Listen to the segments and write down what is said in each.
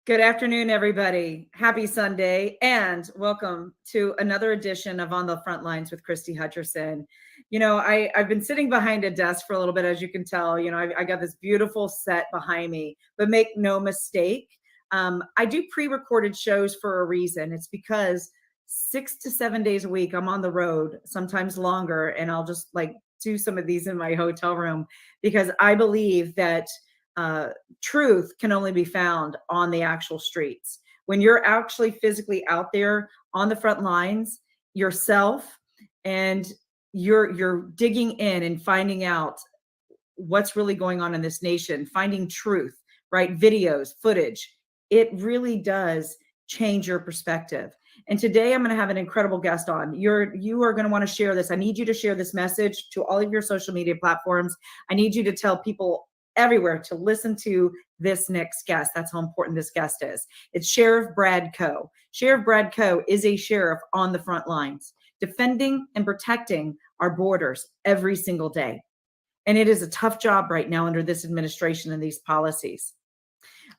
Good afternoon, everybody. Happy Sunday, and welcome to another edition of On the Frontlines with Christie Hutcherson. I've been sitting behind a desk for a little bit, as you can tell. I got this beautiful set behind me, but make no mistake, I do pre-recorded shows for a reason. It's because 6 to 7 days a week, I'm on the road, sometimes longer, and I'll just do some of these in my hotel room because I believe that uh, truth can only be found on the actual streets. When you're actually physically out there on the front lines yourself, and you're digging in and finding out what's really going on in this nation, finding truth, right? Videos, footage, it really does change your perspective. And today I'm going to have an incredible guest on. You are going to want to share this. I need you to share this message to all of your social media platforms. I need you to tell people everywhere to listen to this next guest. That's how important this guest is. It's Sheriff Brad Coe. Sheriff Brad Coe is a sheriff on the front lines, defending and protecting our borders every single day. And it is a tough job right now under this administration and these policies.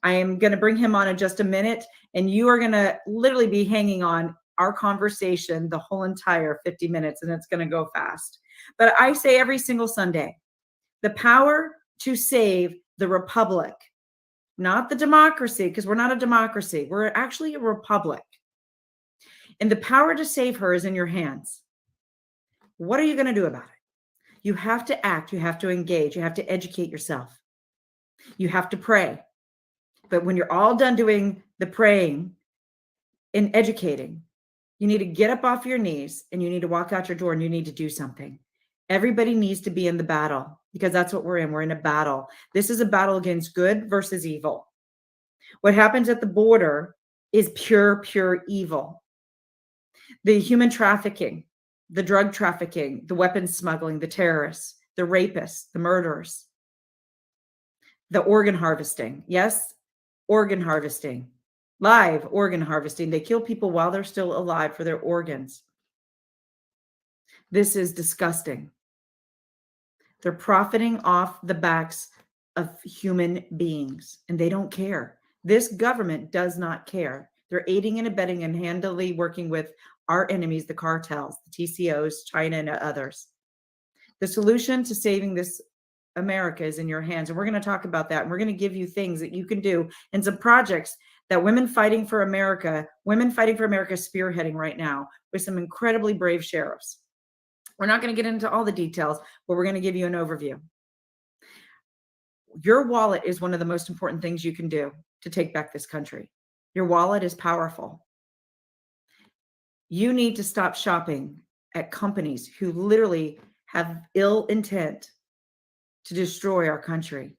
I am going to bring him on in just a minute, and you are going to literally be hanging on our conversation the whole entire 50 minutes, and it's going to go fast. But I say every single Sunday, the power to save the republic, not the democracy, because we're not a democracy. We're actually a republic. And the power to save her is in your hands. What are you going to do about it? You have to act. You have to engage. You have to educate yourself. You have to pray. But when you're all done doing the praying and educating, you need to get up off your knees and you need to walk out your door and you need to do something. Everybody needs to be in the battle because that's what we're in. We're in a battle. This is a battle against good versus evil. What happens at the border is pure evil. The human trafficking, the drug trafficking, the weapons smuggling, the terrorists, the rapists, the murderers, the organ harvesting. Yes, organ harvesting, live organ harvesting. They kill people while they're still alive for their organs. This is disgusting. They're profiting off the backs of human beings, and they don't care. This government does not care. They're aiding and abetting and handily working with our enemies, the cartels, the TCOs, China, and others. The solution to saving this America is in your hands. And we're going to talk about that. And we're going to give you things that you can do and some projects that Women Fighting for America is spearheading right now with some incredibly brave sheriffs. We're not going to get into all the details, but we're going to give you an overview. Your wallet is one of the most important things you can do to take back this country. Your wallet is powerful. You need to stop shopping at companies who literally have ill intent to destroy our country.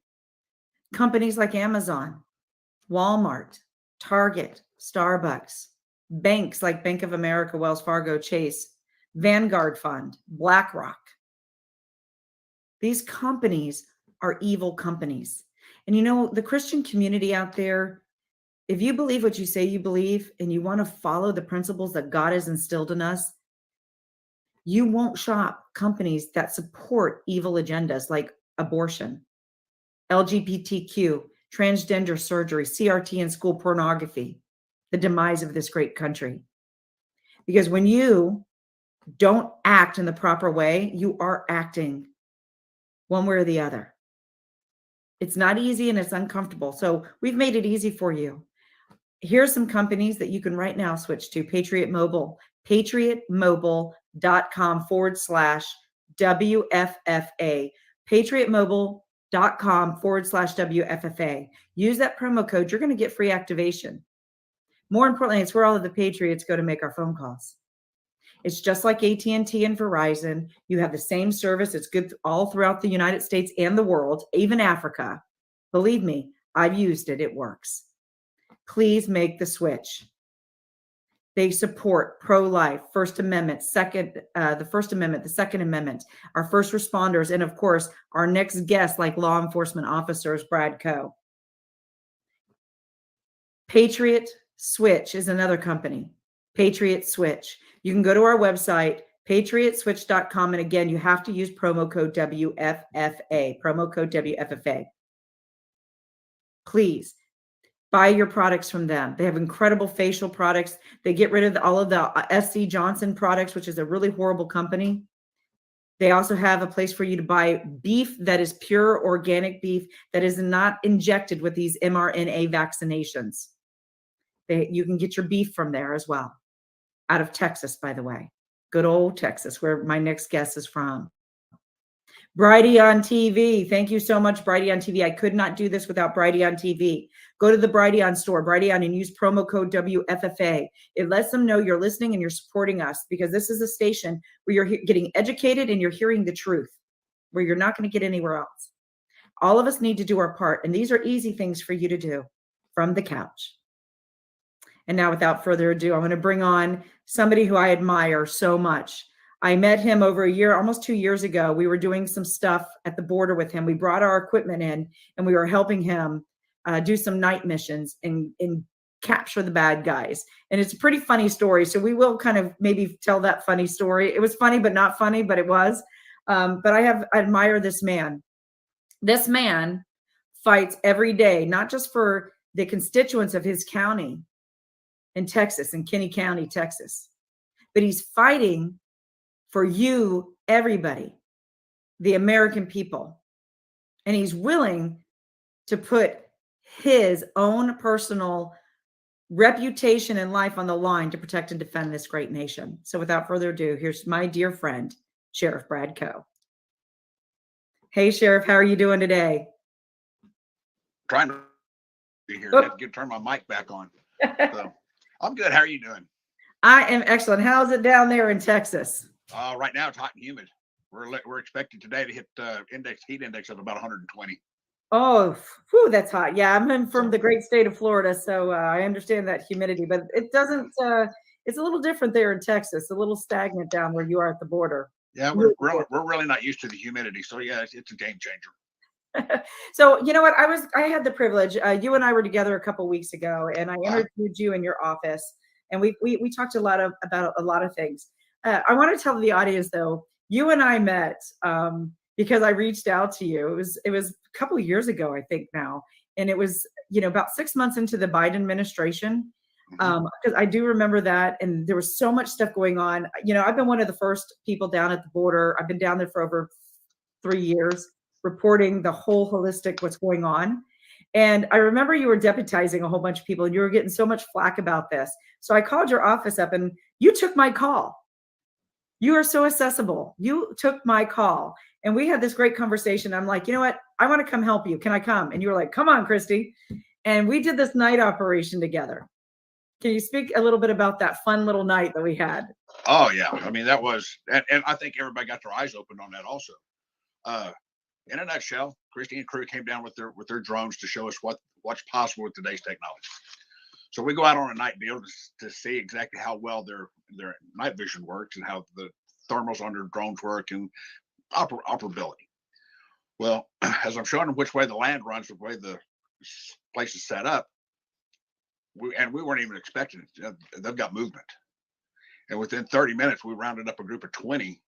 Companies like Amazon, Walmart, Target, Starbucks, banks like Bank of America, Wells Fargo, Chase, Vanguard Fund, BlackRock. These companies are evil companies. And the Christian community out there, if you believe what you say you believe and you want to follow the principles that God has instilled in us, you won't shop companies that support evil agendas like abortion, LGBTQ, transgender surgery, CRT, and school pornography, the demise of this great country. Because when you don't act in the proper way, you are acting one way or the other. It's not easy and it's uncomfortable. So we've made it easy for you. Here's some companies that you can right now switch to. Patriot Mobile, patriotmobile.com/WFFA. patriotmobile.com/WFFA. Use that promo code. You're going to get free activation. More importantly, it's where all of the patriots go to make our phone calls. It's just like AT&T and Verizon. You have the same service. It's good all throughout the United States and the world, even Africa. Believe me, I've used it. It works. Please make the switch. They support pro-life, First Amendment, the First Amendment, the Second Amendment, our first responders, and of course, our next guest, like law enforcement officers, Brad Coe. Patriot Switch is another company. Patriot Switch. You can go to our website, patriotswitch.com. And again, you have to use promo code WFFA, Please. Buy your products from them. They have incredible facial products. They get rid of all of the SC Johnson products, which is a really horrible company. They also have a place for you to buy beef that is pure organic beef that is not injected with these mRNA vaccinations. You can get your beef from there as well. Out of Texas, by the way. Good old Texas, where my next guest is from. Bridie on TV. Thank you so much, Bridie on TV. I could not do this without Bridie on TV. Go to the Bridie on store, Bridie on, and use promo code WFFA. It lets them know you're listening and you're supporting us, because this is a station where you're getting educated and you're hearing the truth, where you're not going to get anywhere else. All of us need to do our part, and these are easy things for you to do from the couch. And now, without further ado, I'm going to bring on somebody who I admire so much. I met him over a year, almost 2 years ago. We were doing some stuff at the border with him. We brought our equipment in, and we were helping him do some night missions and capture the bad guys. And it's a pretty funny story. So we will kind of maybe tell that funny story. It was funny, but not funny, but it was. But I admire this man. This man fights every day, not just for the constituents of his county in Texas, in Kinney County, Texas, but he's fighting for you, everybody, the American people. And he's willing to put his own personal reputation and life on the line to protect and defend this great nation. So without further ado, here's my dear friend, Sheriff Brad Coe. Hey, Sheriff, how are you doing today? Trying to be here. I have to turn my mic back on. So, I'm good. How are you doing? I am excellent. How's it down there in Texas? Right now it's hot and humid. We're expecting today to hit heat index of about 120. Oh, whew, that's hot. Yeah, I'm from the great state of Florida, so I understand that humidity, but it doesn't. It's a little different there in Texas. A little stagnant down where you are at the border. Yeah, we're really not used to the humidity, so yeah, it's a game changer. So you know what? I had the privilege. You and I were together a couple weeks ago, and I interviewed you in your office, and we talked about a lot of things. I want to tell the audience though, you and I met because I reached out to you. It was a couple of years ago, I think now, and it was about 6 months into the Biden administration. Because I do remember that, and there was so much stuff going on. I've been one of the first people down at the border. I've been down there for over 3 years, reporting the whole holistic what's going on. And I remember you were deputizing a whole bunch of people, and you were getting so much flack about this. So I called your office up, and you took my call. You are so accessible. You took my call, and we had this great conversation. I'm like, you know what? I want to come help you. Can I come? And you were like, come on, Christie. And we did this night operation together. Can you speak a little bit about that fun little night that we had? Oh yeah. I mean, that was, and I think everybody got their eyes opened on that also. In a nutshell, Christie and crew came down with their drones to show us what's possible with today's technology. So we go out on a night deal to see exactly how well their night vision works and how the thermals on their drones work and operability. Well, as I'm showing them which way the land runs, the way the place is set up, we weren't even expecting it. They've got movement. And within 30 minutes, we rounded up a group of 20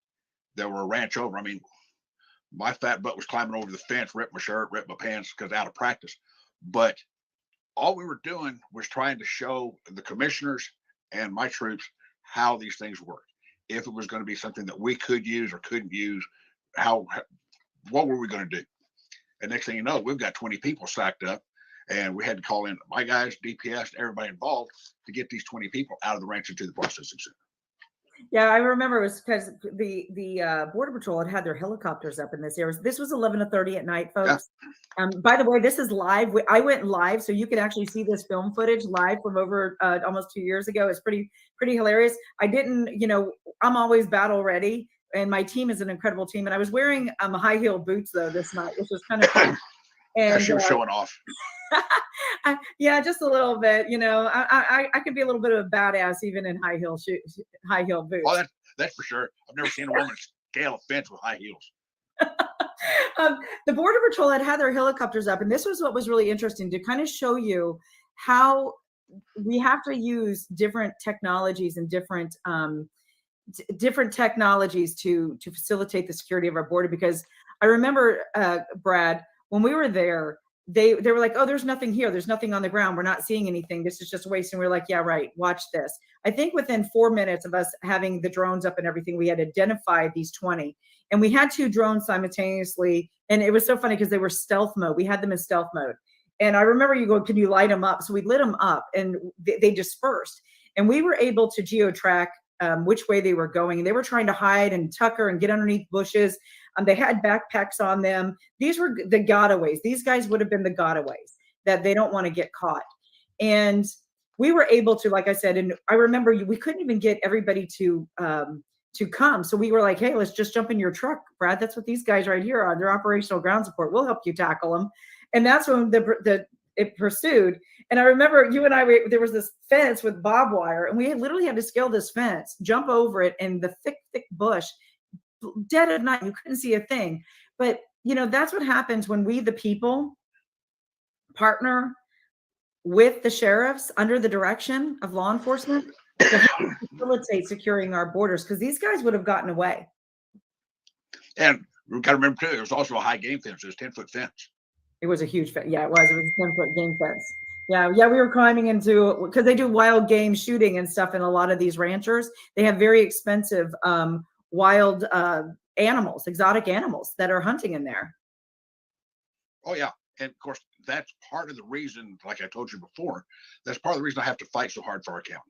that were a ranch over. I mean, my fat butt was climbing over the fence, ripped my shirt, ripped my pants because out of practice. But all we were doing was trying to show the commissioners and my troops how these things work. If it was going to be something that we could use or couldn't use, what were we going to do? And next thing you know, we've got 20 people stacked up, and we had to call in my guys, DPS, everybody involved to get these 20 people out of the ranch into the processing center. Yeah, I remember it was because the Border Patrol had their helicopters up in this area. This was 11:30 at night, folks. Yeah. By the way, this is live. I went live, so you can actually see this film footage live from over almost 2 years ago. It's pretty hilarious. I didn't, I'm always battle ready, and my team is an incredible team. And I was wearing high heel boots though this night, which was kind of fun. And she was showing off. Yeah, just a little bit. I could be a little bit of a badass even in high heel boots. Oh, that's for sure. I've never seen a woman scale a fence with high heels. The Border Patrol had their helicopters up, and this was what was really interesting to kind of show you how we have to use different technologies and different technologies to facilitate the security of our border. Because I remember, Brad, when we were there, they were like, oh, there's nothing here. There's nothing on the ground. We're not seeing anything. This is just a waste. And we're like, yeah, right. Watch this. I think within 4 minutes of us having the drones up and everything, we had identified these 20. And we had 2 drones simultaneously. And it was so funny because they were stealth mode. We had them in stealth mode. And I remember you go, can you light them up? So we lit them up and they dispersed. And we were able to geo-track which way they were going. And they were trying to hide and tucker and get underneath bushes. They had backpacks on them. These were the gotaways. These guys would have been the gotaways that they don't want to get caught. And we were able to, like I said, and I remember we couldn't even get everybody to come. So we were like, hey, let's just jump in your truck, Brad. That's what these guys right here are. They're operational ground support. We'll help you tackle them. And that's when it pursued. And I remember you and I, there was this fence with barbed wire, and we literally had to scale this fence, jump over it in the thick bush, dead of night. You couldn't see a thing. But, that's what happens when we, the people, partner with the sheriffs under the direction of law enforcement to facilitate securing our borders, because these guys would have gotten away. And we've got to remember, too, there was also a high game fence. It was a 10-foot fence. It was a huge fence. Yeah, it was. It was a 10-foot game fence. Yeah, we were climbing into, because they do wild game shooting and stuff in a lot of these ranchers. They have very expensive wild animals, exotic animals that are hunting in there. Oh, yeah. And of course, that's part of the reason, like I told you before, that's part of the reason I have to fight so hard for our county.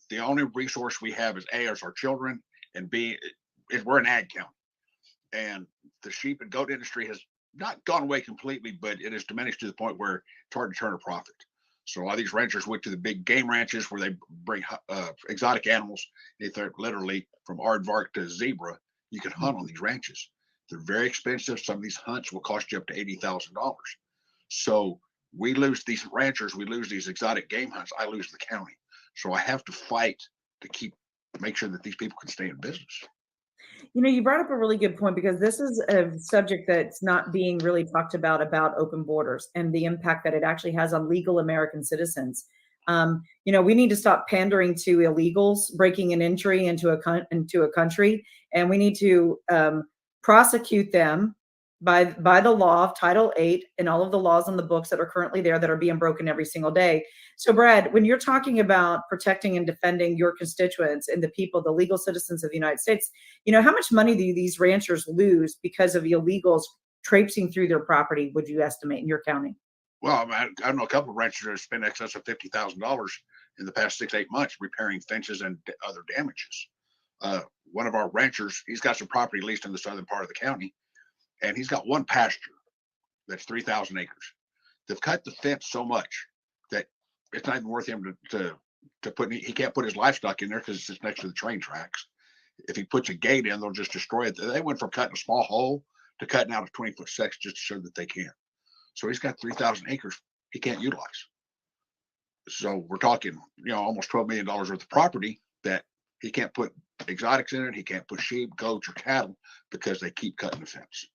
The only resource we have is A, is our children, and B, we're an ag county. And the sheep and goat industry has not gone away completely, but it has diminished to the point where it's hard to turn a profit. So a lot of these ranchers went to the big game ranches where they bring exotic animals. They're literally from aardvark to zebra. You can hunt on these ranches. They're very expensive. Some of these hunts will cost you up to $80,000. So we lose these ranchers. We lose these exotic game hunts. I lose the county. So I have to fight to make sure that these people can stay in business. You brought up a really good point, because this is a subject that's not being really talked about open borders and the impact that it actually has on legal American citizens. We need to stop pandering to illegals breaking an entry into a country, and we need to prosecute them by the law of Title VIII and all of the laws on the books that are currently there that are being broken every single day. So, Brad, when you're talking about protecting and defending your constituents and the people, the legal citizens of the United States, how much money do these ranchers lose because of illegals traipsing through their property, would you estimate, in your county? Well, I know a couple of ranchers that have spent excess of $50,000 in the past 6-8 months repairing fences and other damages. One of our ranchers, he's got some property leased in the southern part of the county, and he's got one pasture that's 3,000 acres. They've cut the fence so much that it's not even worth him to put. He can't put his livestock in there because it's next to the train tracks. If he puts a gate in, they'll just destroy it. They went from cutting a small hole to cutting out a 20-foot section just to show that they can. So he's got 3,000 acres he can't utilize. So we're talking, almost $12 million worth of property that he can't put exotics in it. He can't put sheep, goats, or cattle because they keep cutting the fence.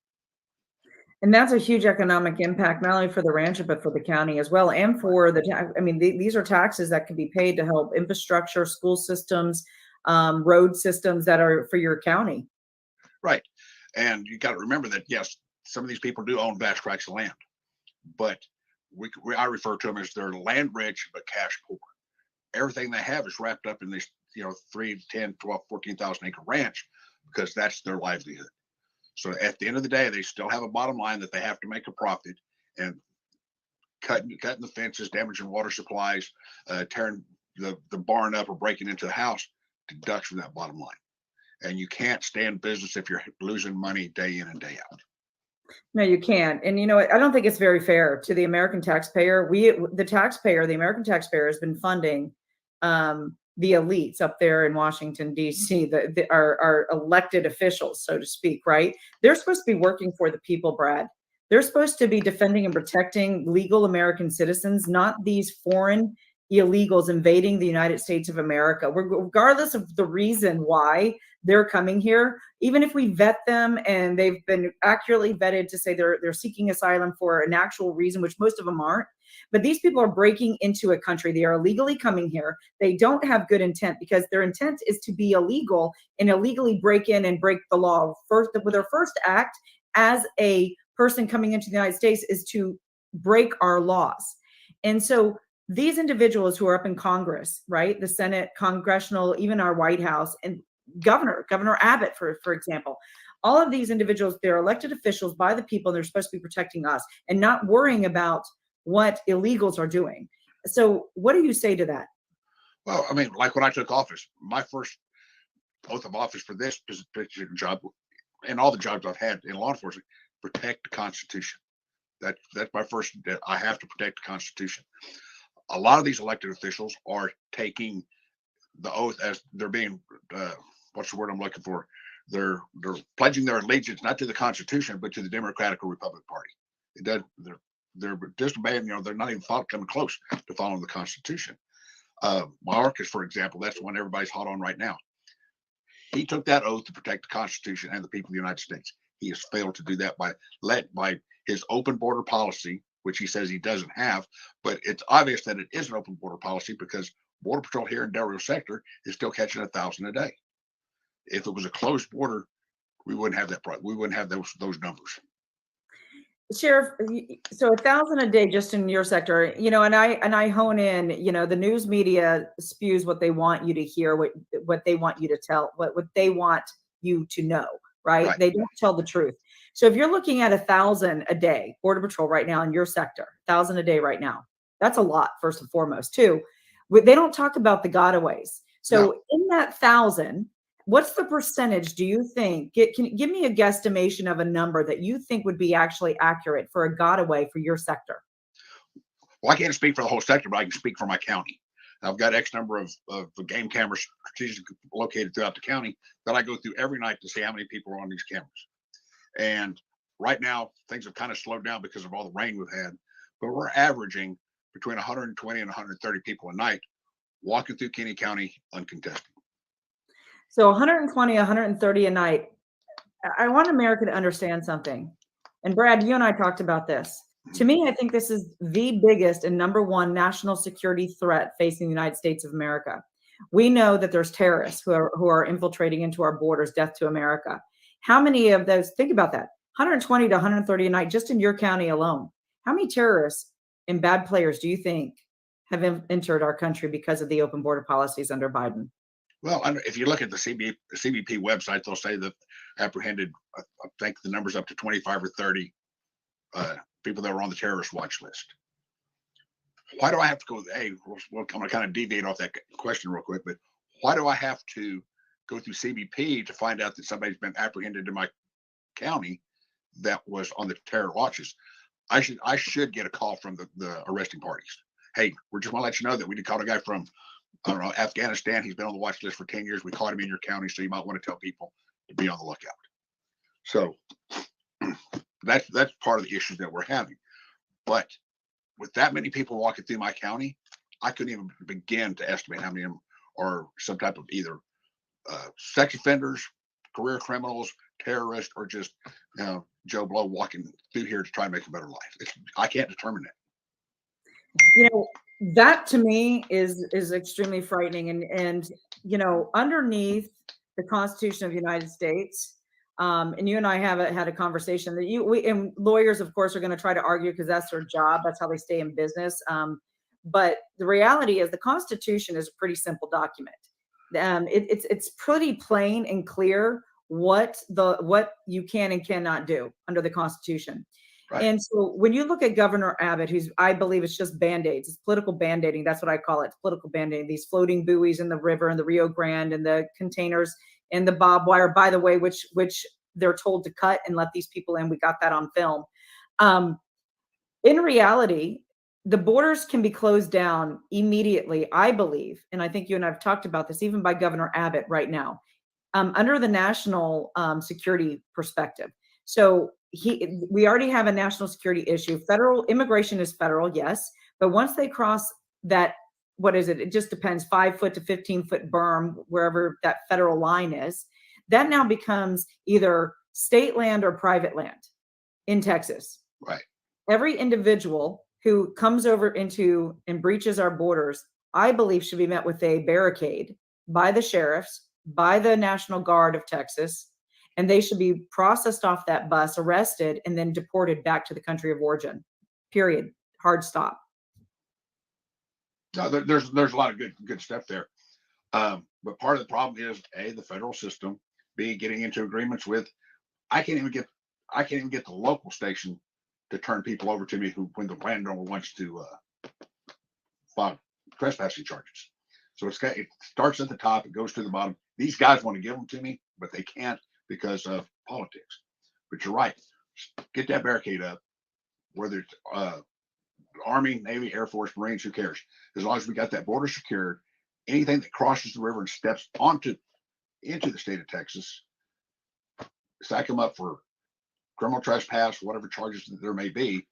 And that's a huge economic impact, not only for the rancher, but for the county as well. And for these are taxes that can be paid to help infrastructure, school systems, road systems that are for your county. Right. And you got to remember that, yes, some of these people do own vast tracts of land, but I refer to them as they're land rich, but cash poor. Everything they have is wrapped up in this, 3, 10, 12, 14,000 acre ranch, because that's their livelihood. So at the end of the day, they still have a bottom line that they have to make a profit, and cutting the fences, damaging water supplies, tearing the barn up or breaking into the house deducts from that bottom line. And you can't stay in business if you're losing money day in and day out. No, you can't. And I don't think it's very fair to the American taxpayer. The American taxpayer has been funding the elites up there in Washington, D.C., our elected officials, so to speak, right? They're supposed to be working for the people, Brad. They're supposed to be defending and protecting legal American citizens, not these foreign illegals invading the United States of America, regardless of the reason why they're coming here. Even if we vet them and they've been accurately vetted to say they're seeking asylum for an actual reason, which most of them aren't. But these people are breaking into a country. They are illegally coming here. They don't have good intent, because their intent is to be illegal and illegally break in and break the law. Their first act as a person coming into the United States is to break our laws. And so these individuals who are up in Congress, right, the Senate, congressional, even our White House, and Governor Abbott, for example, all of these individuals, they're elected officials by the people. They're supposed to be protecting us and not worrying about what illegals are doing. So what do you say to that? Well, I mean, like when I took office, my first oath of office for this particular job and all the jobs I've had in law enforcement, protect the Constitution. That's my first. I have to protect the Constitution. A lot of these elected officials are taking the oath as they're being. What's the word I'm looking for? They're pledging their allegiance not to the Constitution but to the Democratic or Republican Party. It does. They're disobeying. They're not even coming close to following the Constitution. Mayorkas, for example, that's the one everybody's hot on right now. He took that oath to protect the Constitution and the people of the United States. He has failed to do that by his open border policy, which he says he doesn't have. But it's obvious that it is an open border policy because Border Patrol here in Del Rio sector is still catching 1,000 a day. If it was a closed border, we wouldn't have that problem. We wouldn't have those numbers. Sheriff, so 1,000 a day just in your sector, and I hone in, the news media spews what they want you to hear, what they want you to tell, what they want you to know, right? They don't tell the truth. So if you're looking at 1,000 a day, Border Patrol right now in your sector, 1,000 a day right now, that's a lot, first and foremost. Two, they don't talk about the gotaways. So in that 1,000, what's the percentage do you think? Can you give me a guesstimation of a number that you think would be actually accurate for a gotaway for your sector? Well, I can't speak for the whole sector, but I can speak for my county. I've got X number of game cameras strategically located throughout the county that I go through every night to see how many people are on these cameras. And right now, things have kind of slowed down because of all the rain we've had, but we're averaging between 120 and 130 people a night walking through Kinney County uncontested. So 120, 130 a night. I want America to understand something. And Brad, you and I talked about this. To me, I think this is the biggest and number one national security threat facing the United States of America. We know that there's terrorists who are infiltrating into our borders, death to America. How many of those, think about that, 120 to 130 a night just in your county alone. How many terrorists and bad players do you think have entered our country because of the open border policies under Biden? Well, if you look at the CBP website, they'll say that apprehended, I think the number's up to 25 or 30 people that were on the terrorist watch list. Why do I have to go? Hey, I'm going to kind of deviate off that question real quick, but why do I have to go through CBP to find out that somebody's been apprehended in my county that was on the terror watches? I should get a call from the arresting parties. Hey, we're just want to let you know that we caught a guy from, I don't know, Afghanistan. He's been on the watch list for 10 years. We caught him in your county, so you might want to tell people to be on the lookout. So that's part of the issues that we're having. But with that many people walking through my county, I couldn't even begin to estimate how many of them are some type of either sex offenders, career criminals, terrorists, or just Joe Blow walking through here to try and make a better life. I can't determine that. That to me is extremely frightening. And underneath the Constitution of the United States, and you and I have had a conversation that and lawyers, of course, are going to try to argue because that's their job. That's how they stay in business. But the reality is the Constitution is a pretty simple document. It's pretty plain and clear what you can and cannot do under the Constitution. Right. And so when you look at Governor Abbott, I believe it's just Band-Aids, it's political band-aiding. That's what I call it. It's political band-aiding, these floating buoys in the river and the Rio Grande and the containers and the barbed wire, by the way, which they're told to cut and let these people in. We got that on film. In reality, the borders can be closed down immediately, I believe. And I think you and I have talked about this, even by Governor Abbott right now, under the national security perspective. So we already have a national security issue. Federal immigration is federal, yes. But once they cross that, what is it? It just depends, 5 foot to 15 foot berm, wherever that federal line is. That now becomes either state land or private land in Texas. Right. Every individual who comes over into and breaches our borders, I believe, should be met with a barricade by the sheriffs, by the National Guard of Texas, and they should be processed off that bus, arrested, and then deported back to the country of origin. period. Hard stop. No, there's a lot of good stuff there. But part of the problem is the federal system, B, getting into agreements with. I can't even get the local station to turn people over to me when the landowner wants to file trespassing charges. So it starts at the top, it goes to the bottom. These guys want to give them to me, but they can't because of politics. But you're right. Get that barricade up, whether it's Army, Navy, Air Force, Marines, who cares? As long as we got that border secured, anything that crosses the river and steps into the state of Texas, stack them up for criminal trespass, whatever charges that there may be,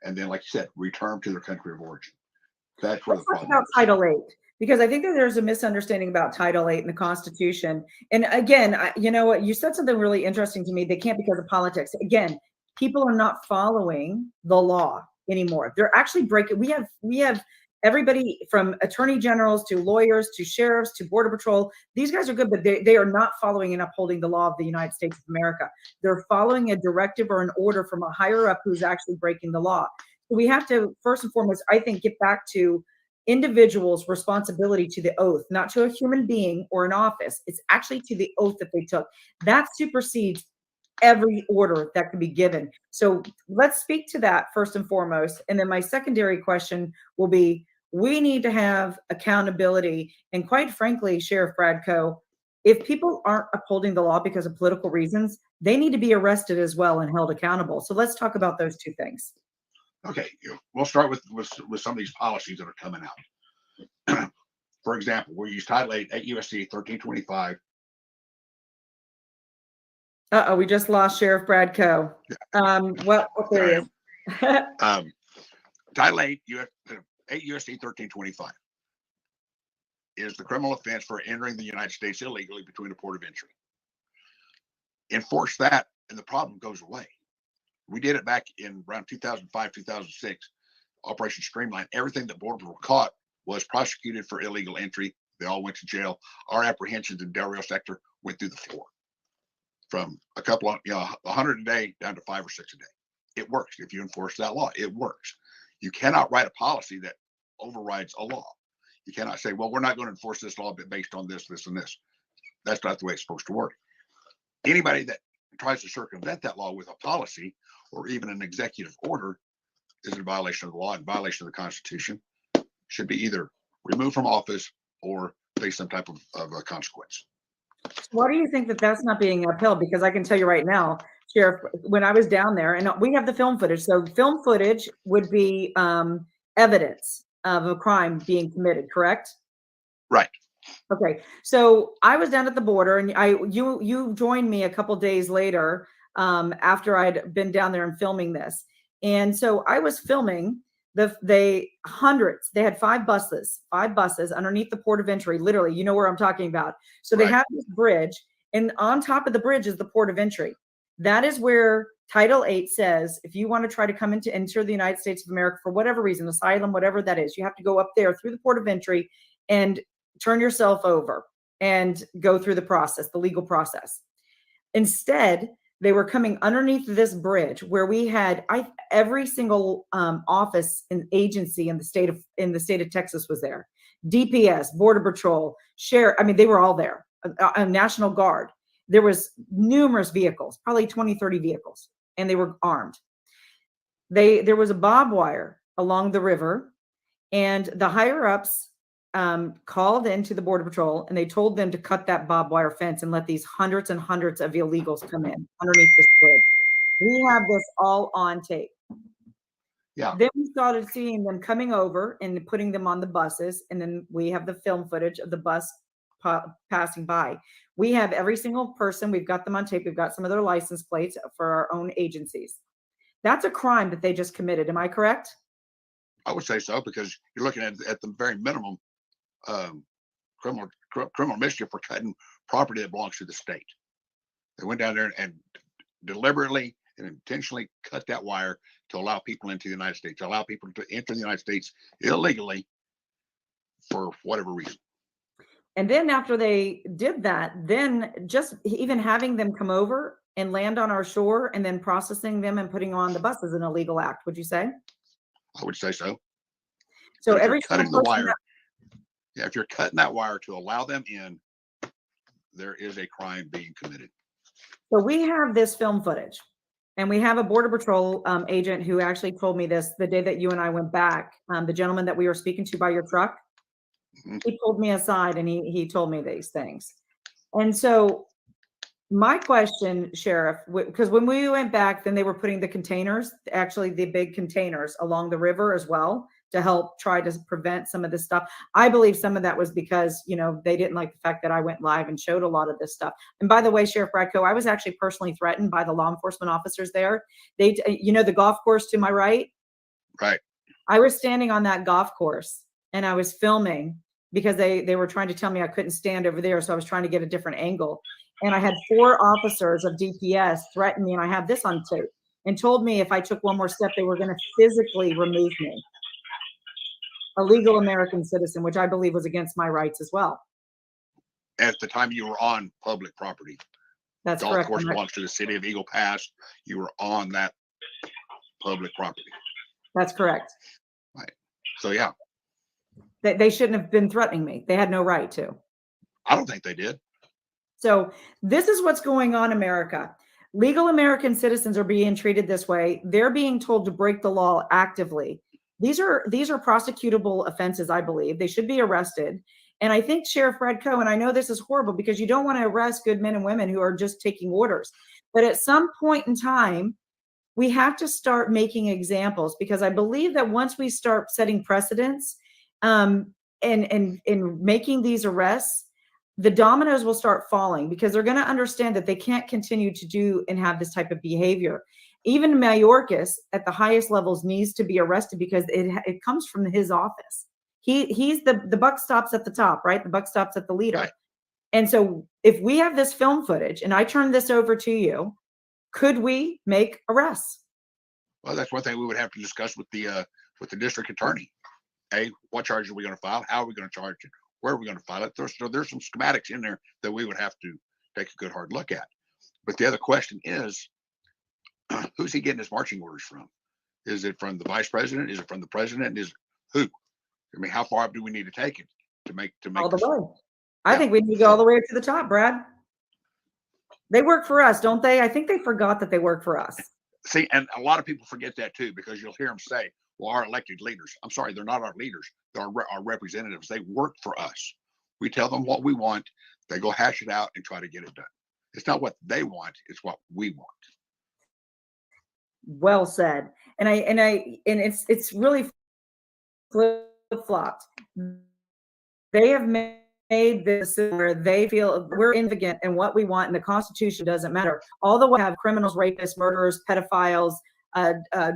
and then, like you said, return them to their country of origin. That's where the problem about is. Title VIII, because I think that there's a misunderstanding about Title VIII in the Constitution. And again, you know what? You said something really interesting to me. They can't because of politics. Again, people are not following the law anymore. They're actually breaking. We have everybody from attorney generals to lawyers to sheriffs to border patrol. These guys are good, but they are not following and upholding the law of the United States of America. They're following a directive or an order from a higher up who's actually breaking the law. So we have to, first and foremost, I think, get back to individuals' responsibility to the oath, not to a human being or an office. It's actually to the oath that they took. That supersedes every order that could be given. So let's speak to that first and foremost. And then my secondary question will be, we need to have accountability. And quite frankly, Sheriff Bradco, if people aren't upholding the law because of political reasons, they need to be arrested as well and held accountable. So let's talk about those two things. Okay, we'll start with some of these policies that are coming out. For example, we use Title 8 at USC 1325. We just lost Sheriff Bradco. Well, there he is. Title 8 USC 1325 is the criminal offense for entering the United States illegally between the port of entry. Enforce that, and the problem goes away. We did it back in around 2005, 2006, Operation Streamline. Everything that Border Patrol caught was prosecuted for illegal entry. They all went to jail. Our apprehensions in Del Rio sector went through the floor, from a couple of, 100 a day down to 5 or 6 a day. It works. If you enforce that law, it works. You cannot write a policy that overrides a law. You cannot say, well, we're not going to enforce this law based on this, this, and this. That's not the way it's supposed to work. Anybody that tries to circumvent that law with a policy or even an executive order is in violation of the law, in violation of the Constitution, should be either removed from office or face some type of a consequence. Why do you think that that's not being upheld? Because I can tell you right now, Sheriff, when I was down there, and we have the film footage. So film footage would be evidence of a crime being committed, correct? Right. Okay. So I was down at the border, and you joined me a couple days later after I'd been down there and filming this. And so I was filming hundreds. They had five buses underneath the port of entry. Literally, you know where I'm talking about. So they have this bridge, and on top of the bridge is the port of entry. That is where Title 8 says, if you want to try to come enter the United States of America for whatever reason, asylum, whatever that is, you have to go up there through the port of entry and turn yourself over and go through the process, the legal process. Instead, they were coming underneath this bridge where we had every single office and agency in the state of Texas was there. DPS, Border Patrol, Sheriff. I mean, they were all there. A National Guard. There was numerous vehicles, probably 20, 30 vehicles, and they were armed. There was a barbed wire along the river, and the higher ups called into the Border Patrol, and they told them to cut that barbed wire fence and let these hundreds and hundreds of illegals come in underneath this bridge. We have this all on tape. Yeah. Then we started seeing them coming over and putting them on the buses, and then we have the film footage of the bus passing by. We have every single person. We've got them on tape. We've got some of their license plates for our own agencies. That's a crime that they just committed. Am I correct? I would say so, because you're looking at the very minimum criminal mischief for cutting property that belongs to the state. They went down there and deliberately and intentionally cut that wire to allow people into the United States, to allow people to enter the United States illegally for whatever reason. And then after they did that, then just even having them come over and land on our shore and then processing them and putting them on the bus is an illegal act, would you say? I would say so. So But if you're every cutting single the person wire, yeah, if you're cutting that wire to allow them in, there is a crime being committed. So we have this film footage, and we have a Border Patrol agent who actually told me this the day that you and I went back. The gentleman that we were speaking to by your truck, he pulled me aside and he told me these things. And so my question, Sheriff, because when we went back, then they were putting the containers, actually the big containers along the river as well to help try to prevent some of this stuff. I believe some of that was because, they didn't like the fact that I went live and showed a lot of this stuff. And by the way, Sheriff Bradco, I was actually personally threatened by the law enforcement officers there. They, the golf course to my right? Right. I was standing on that golf course and I was filming because they were trying to tell me I couldn't stand over there. So I was trying to get a different angle. And I had 4 officers of DPS threaten me, and I have this on tape, and told me if I took one more step, they were going to physically remove me. A legal American citizen, which I believe was against my rights as well. At the time you were on public property. That's golf correct. course belongs to the city of Eagle Pass. You were on that public property. That's correct. Right. So yeah. They shouldn't have been threatening me. They had no right to. I don't think they did. So this is what's going on in America. Legal American citizens are being treated this way. They're being told to break the law actively. These are prosecutable offenses, I believe. They should be arrested. And I think Sheriff Bradco, and I know this is horrible because you don't want to arrest good men and women who are just taking orders. But at some point in time, we have to start making examples, because I believe that once we start setting precedents and making these arrests, the dominoes will start falling, because they're going to understand that they can't continue to do and have this type of behavior. Even Mayorkas at the highest levels needs to be arrested, because it comes from his office. He's the buck stops at the top, right? The buck stops at the leader. Right. And so if we have this film footage and I turn this over to you, could we make arrests? Well, that's one thing we would have to discuss with the district attorney. Hey, what charges are we going to file? How are we going to charge it? Where are we going to file it? There's some schematics in there that we would have to take a good hard look at. But the other question is, who's he getting his marching orders from? Is it from the vice president? Is it from the president? Is who? I mean, how far up do we need to take it to make all the way? I think we need to go all the way to the top, Brad. They work for us, don't they? I think they forgot that they work for us. See, and a lot of people forget that too, because you'll hear them say, well, our elected leaders. I'm sorry, they're not our leaders. They're our representatives. They work for us. We tell them what we want. They go hash it out and try to get it done. It's not what they want. It's what we want. Well said. And it's really flip-flopped. They have made this where they feel we're insignificant and what we want, and the Constitution doesn't matter. All the way have criminals, rapists, murderers, pedophiles,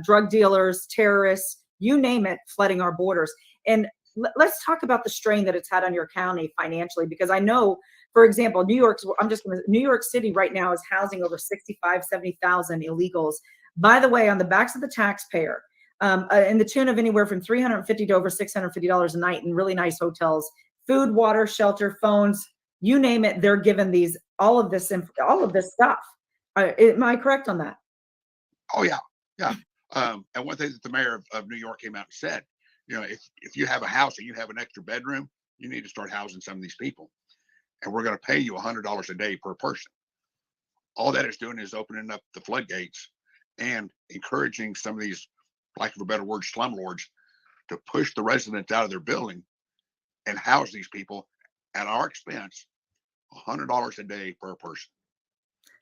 drug dealers, terrorists, you name it, flooding our borders. And let's talk about the strain that it's had on your county financially, because I know, for example, New York City right now is housing over 70,000 illegals. By the way, on the backs of the taxpayer, in the tune of anywhere from $350 to over $650 a night in really nice hotels, food, water, shelter, phones, you name it, they're given all of this stuff. Am I correct on that? Oh yeah. Yeah. And one thing that the mayor of New York came out and said, if you have a house and you have an extra bedroom, you need to start housing some of these people. And we're going to pay you $100 a day per person. All that is doing is opening up the floodgates and encouraging some of these, lack of a better word, slumlords to push the residents out of their building and house these people at our expense, $100 a day per person.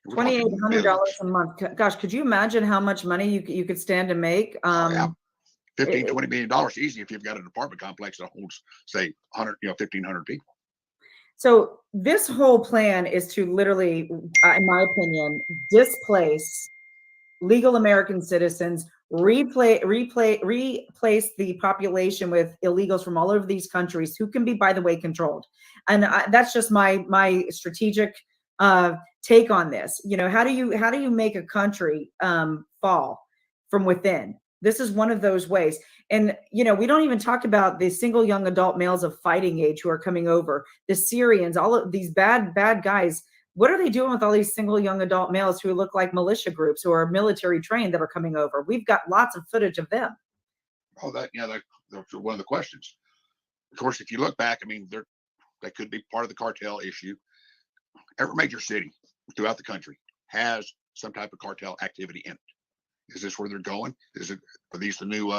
$2,800 a month. Gosh, could you imagine how much money you could stand to make? Yeah. $15-20 million easy if you've got an apartment complex that holds, say, 1,500 people. So this whole plan is to literally, in my opinion, displace legal American citizens, replace the population with illegals from all over these countries who can be, by the way, controlled. And that's just my strategic take on this. How do you make a country fall from within? This is one of those ways. And, we don't even talk about the single young adult males of fighting age who are coming over, the Syrians, all of these bad guys. What are they doing with all these single young adult males who look like militia groups, who are military trained, that are coming over? We've got lots of footage of them. Oh, that's one of the questions. Of course, if you look back, I mean, that could be part of the cartel issue. Every major city throughout the country has some type of cartel activity in it. Is this where they're going? Are these the new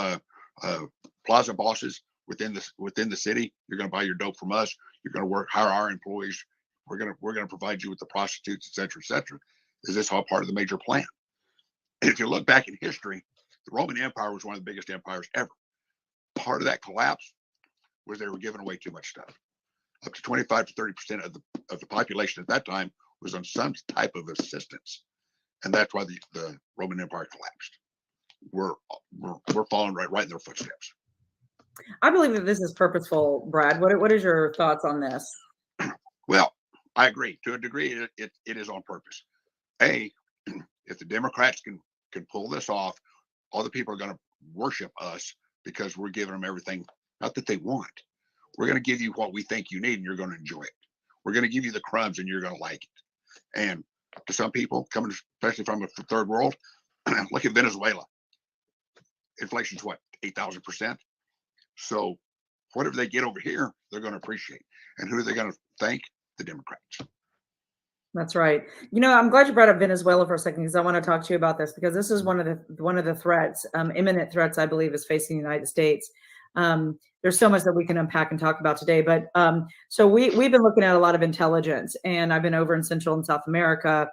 plaza bosses within the city? You're going to buy your dope from us. You're going to hire our employees. We're going to provide you with the prostitutes, et cetera, et cetera. Is this all part of the major plan? And if you look back in history, the Roman Empire was one of the biggest empires ever. Part of that collapse was they were giving away too much stuff. Up to 25 to 30% of the population at that time was on some type of assistance, and that's why the Roman Empire collapsed. We're following right in their footsteps. I believe that this is purposeful, Brad. What is your thoughts on this? Well, I agree to a degree. It is on purpose. If the Democrats can pull this off, all the people are going to worship us because we're giving them everything, not that they want. We're going to give you what we think you need, and you're going to enjoy it. We're going to give you the crumbs, and you're going to like it. And to some people, coming especially from the third world, look at Venezuela. Inflation's what, 8,000%? So whatever they get over here, they're going to appreciate. And who are they going to thank? The Democrats. That's right. I'm glad you brought up Venezuela for a second, because I want to talk to you about this, because this is one of the threats, imminent threats, I believe, is facing the United States. There's so much that we can unpack and talk about today, but so we've been looking at a lot of intelligence, and I've been over in Central and South America.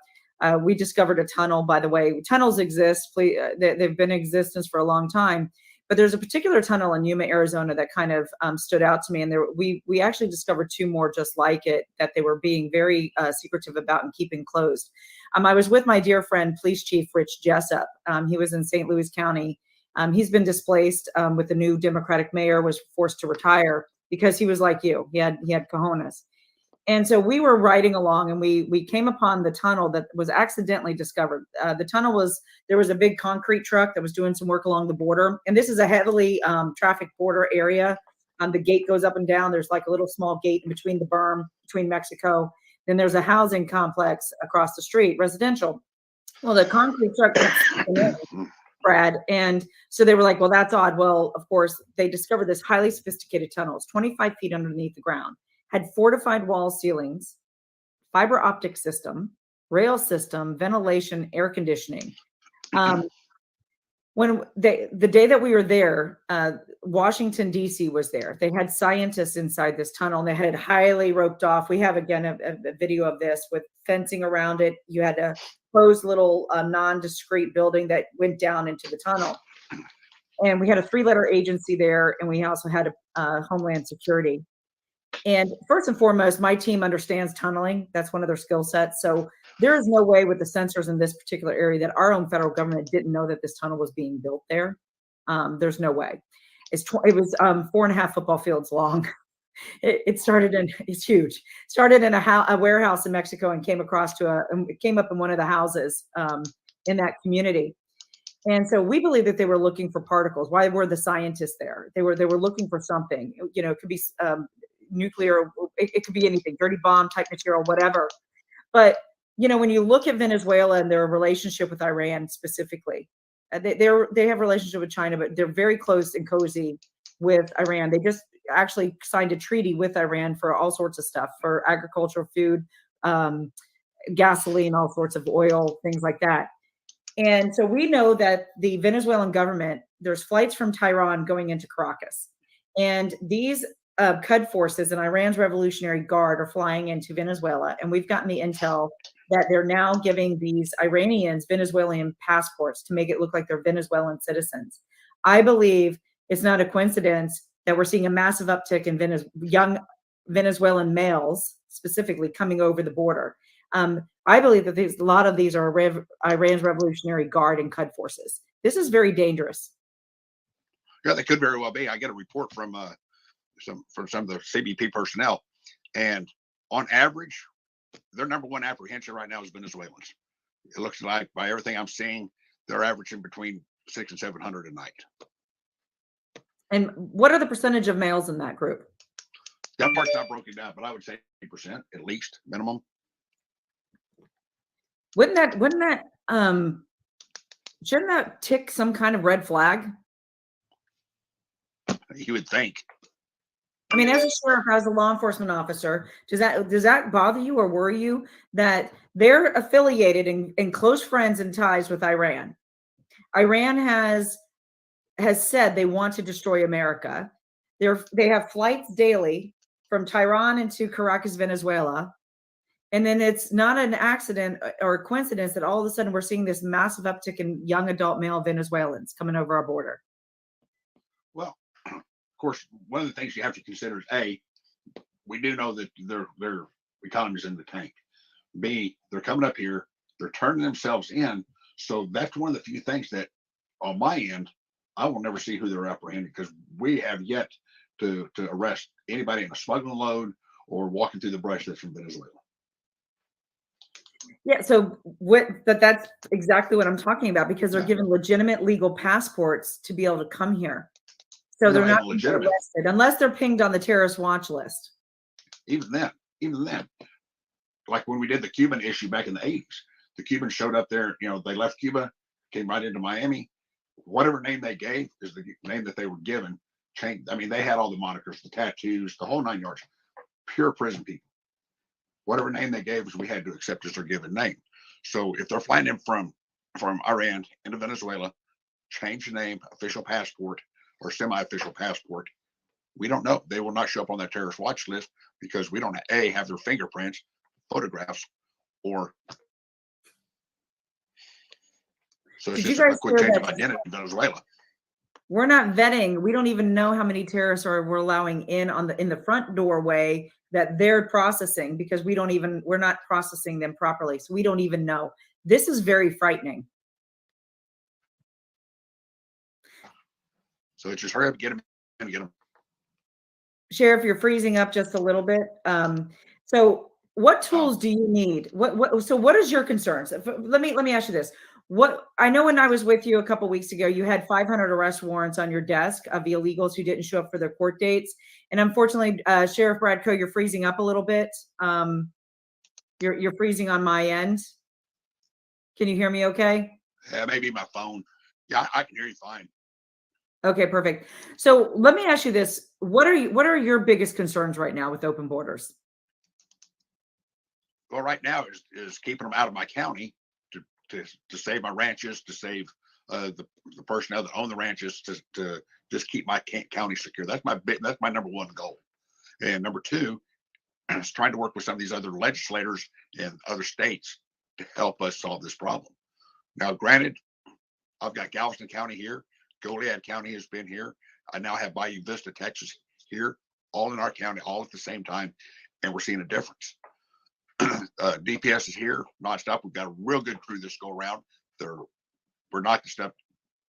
We discovered a tunnel, by the way. Tunnels exist. They've been in existence for a long time. But there's a particular tunnel in Yuma, Arizona that kind of stood out to me. And we actually discovered two more just like it that they were being very secretive about and keeping closed. I was with my dear friend, Police Chief Rich Jessup. He was in St. Louis County. He's been displaced with the new Democratic mayor, was forced to retire because he was like you. He had cojones. And so we were riding along, and we came upon the tunnel that was accidentally discovered. The tunnel there was a big concrete truck that was doing some work along the border. And this is a heavily trafficked border area. The gate goes up and down. There's like a little small gate in between the berm, between Mexico. Then there's a housing complex across the street, residential. Well, the concrete truck Brad. And so they were like, well, that's odd. Well, of course, they discovered this highly sophisticated tunnel. It's 25 feet underneath the ground. Had fortified wall ceilings, fiber optic system, rail system, ventilation, air conditioning. When the day that we were there, Washington, D.C. was there. They had scientists inside this tunnel, and they had it highly roped off. We have, again, a video of this with fencing around it. You had a closed little non-discrete building that went down into the tunnel. And we had a 3-letter agency there, and we also had a Homeland Security. And first and foremost, my team understands tunneling. That's one of their skill sets. So there is no way with the sensors in this particular area that our own federal government didn't know that this tunnel was being built there. There's no way. It was 4.5 football fields long. It's huge. Started in a warehouse in Mexico and came up in one of the houses in that community. And so we believe that they were looking for particles. Why were the scientists there? They were looking for something. It could be nuclear, it could be anything, dirty bomb type material, whatever. But when you look at Venezuela and their relationship with Iran specifically, they have a relationship with China, but they're very close and cozy with Iran. They just actually signed a treaty with Iran for all sorts of stuff, for agriculture, food, gasoline, all sorts of oil, things like that. And so we know that the Venezuelan government, there's flights from Tehran going into Caracas, and these Qud forces and Iran's Revolutionary Guard are flying into Venezuela. And we've gotten the intel that they're now giving these Iranians Venezuelan passports to make it look like they're Venezuelan citizens. I believe it's not a coincidence that we're seeing a massive uptick in young Venezuelan males specifically coming over the border. I believe that a lot of these are Iran's Revolutionary Guard and Qud forces. This is very dangerous. Yeah, they could very well be. I get a report from some of the CBP personnel, and on average, their number one apprehension right now is Venezuelans. It looks like, by everything I'm seeing, they're averaging between 600 and 700 a night. And what are the percentage of males in that group? That part's not broken down, but I would say 8% at least, minimum. Shouldn't that tick some kind of red flag? You would think. I mean, as a sheriff, as a law enforcement officer, does that bother you or worry you that they're affiliated and close friends and ties with Iran? Iran has said they want to destroy America. They have flights daily from Tehran into Caracas, Venezuela. And then it's not an accident or a coincidence that all of a sudden we're seeing this massive uptick in young adult male Venezuelans coming over our border. Well, of course, one of the things you have to consider is we do know that their economy's in the tank. B, they're coming up here, they're turning themselves in. So that's one of the few things that on my end, I will never see who they're apprehending, because we have yet to arrest anybody in a smuggling load or walking through the brush that's from Venezuela. Yeah, so that's exactly what I'm talking about, because they're given legitimate legal passports to be able to come here. So they're not legitimate arrested unless they're pinged on the terrorist watch list. Even then, like when we did the Cuban issue back in the 80s, the Cubans showed up there, they left Cuba, came right into Miami. Whatever name they gave is the name that they were given. Changed. I mean, they had all the monikers, the tattoos, the whole 9 yards. Pure prison people. Whatever name they gave us, we had to accept as their given name. So if they're flying in from Iran into Venezuela, change the name, official passport or semi-official passport, we don't know. They will not show up on that terrorist watch list because we don't have their fingerprints, photographs, or so it's just a quick change of identity in Venezuela. We're not vetting. We don't even know how many terrorists we're allowing in in the front doorway that they're processing, because we're not processing them properly. So we don't even know. This is very frightening. So it's just hurry up and get them. Sheriff, you're freezing up just a little bit. So what tools do you need? What is your concerns? Let me ask you this. I know when I was with you a couple of weeks ago, you had 500 arrest warrants on your desk of illegals who didn't show up for their court dates. And unfortunately, Sheriff Bradco, you're freezing up a little bit. You're freezing on my end. Can you hear me okay? Yeah, maybe my phone. Yeah, I can hear you fine. Okay, perfect. So let me ask you this. What are your biggest concerns right now with open borders? Well, right now is keeping them out of my county to save my ranches, to save the personnel that own the ranches, to just keep my county secure. That's my number one goal. And number two is trying to work with some of these other legislators in other states to help us solve this problem. Now, granted, I've got Galveston County here, Goliad County has been here. I now have Bayou Vista, Texas here, all in our county, all at the same time, and we're seeing a difference. DPS is here nonstop. We've got a real good crew this go around. We're knocking stuff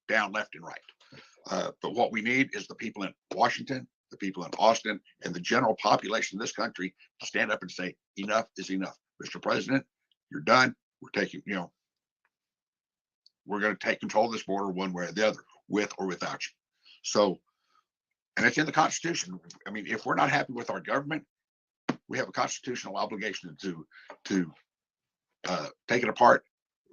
down left and right. But what we need is the people in Washington, the people in Austin, and the general population of this country to stand up and say, enough is enough. Mr. President, you're done. We're taking, we're going to take control of this border one way or the other, with or without you. So, and it's in the Constitution. I mean, if we're not happy with our government, we have a constitutional obligation to take it apart,